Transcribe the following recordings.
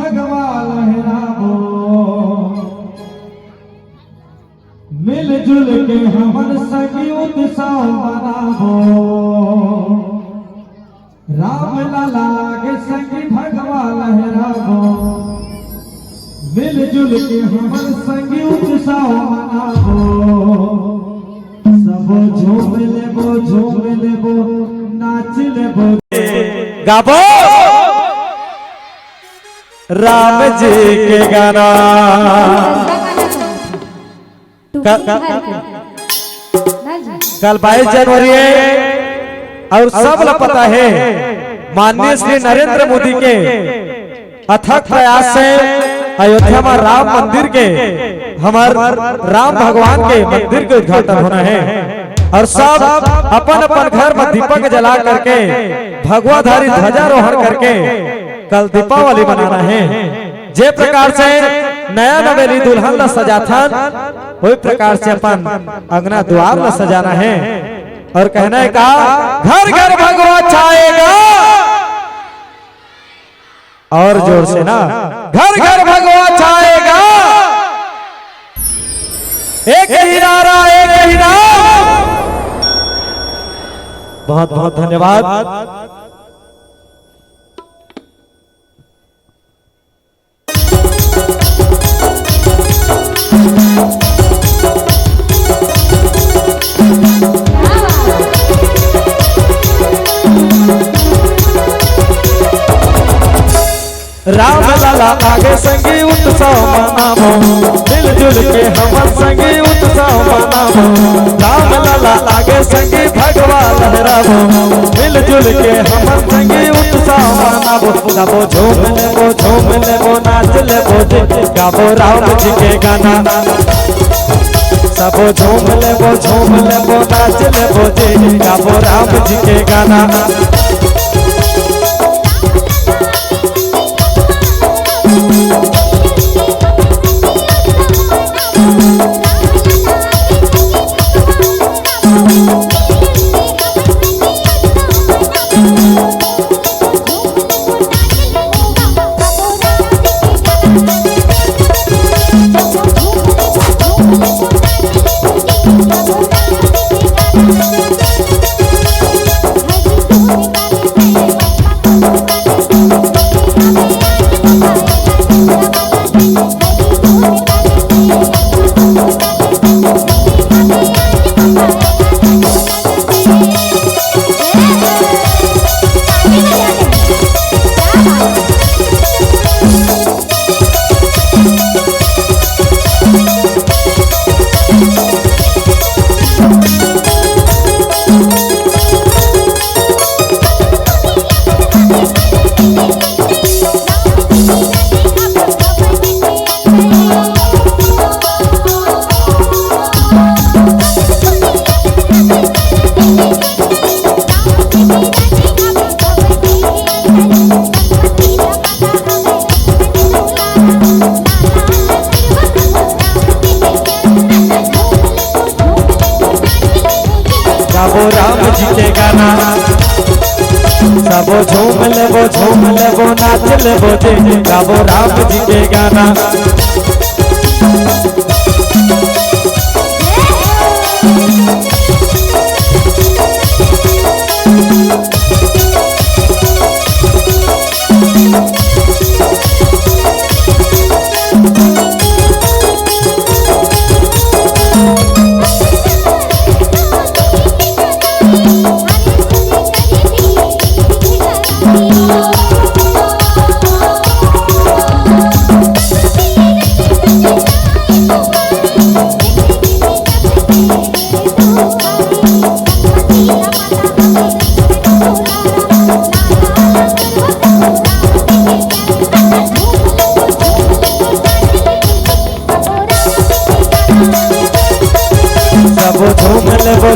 भगवा लहरावो, मिलजुल के हमन संगी उत्सव मनावो। राम लाला के संगी भगवा लहरावो, मिलजुल के हमन संगी उत्सव मनावो। सबो झूम लेबो नाच लेबो गाबो राम जी के गाना। कल 22 जनवरी है और सब लोग पता है माननीय श्री नरेंद्र मोदी के अथक प्रयास से अयोध्या में राम मंदिर के हमारे राम भगवान के मंदिर के उद्घाटन होना है और सब अपन अपन घर में दीपक जला करके भगवाधारी ध्वजारोहण करके कल दीपावली मनाना है। जे प्रकार से नया नवेली दुल्हन ला सजाथन वही प्रकार से अपन अंगना द्वार ला सजाना है और कहना है का घर घर भगवा छाएगा और जोर से ना घर घर भगवा छाएगा। एक ही नारा एक ही नाम। बहुत बहुत धन्यवाद। राम लाला आगे संगी उत्सव मनावो, मिलजुल के हम संगी उत्सव मनावो। राम लाला आगे संगी भगवा लहरावो, मिलजुल के हम संगी उत्सव मनावो। सबो झूम लेबो नाच लेबो गाबो राम जी के गाना। सबो झूम लेबो नाच लेबो गाबो राम जी के गाना। गाबो राम जी के गाना। सबो झूम लेबो नाच लेबो गाबो राम जी के गाना।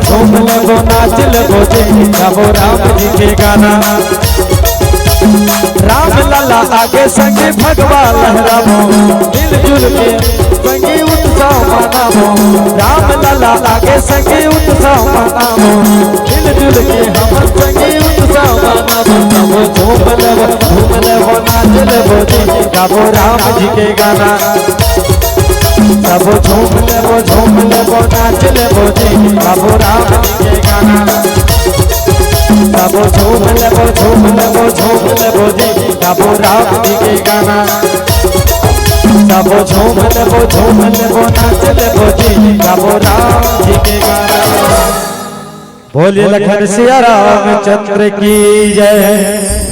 झूम लेबो नाच लेबो गाबो राम जी के गाना। राम लाला आगे संगी भगवा लहरावो, मिलजुल के संगी उत्सव मनावो। राम लाला आगे संगी उत्सव मनावो, मिलजुल के हम संगी उत्सव मनावो। झूम लेबो नाच लेबो गाबो राम जी के गाना। सब झूम लेबो नाच लेबो जी गाबो राम जी के गाना। सब झूम लेबो जी गाबो राम जी के गाना। सब झूम लेबो नाच लेबो जी गाबो राम जी के गाना। बोलिए लखन सिया रामचंद्र की जय।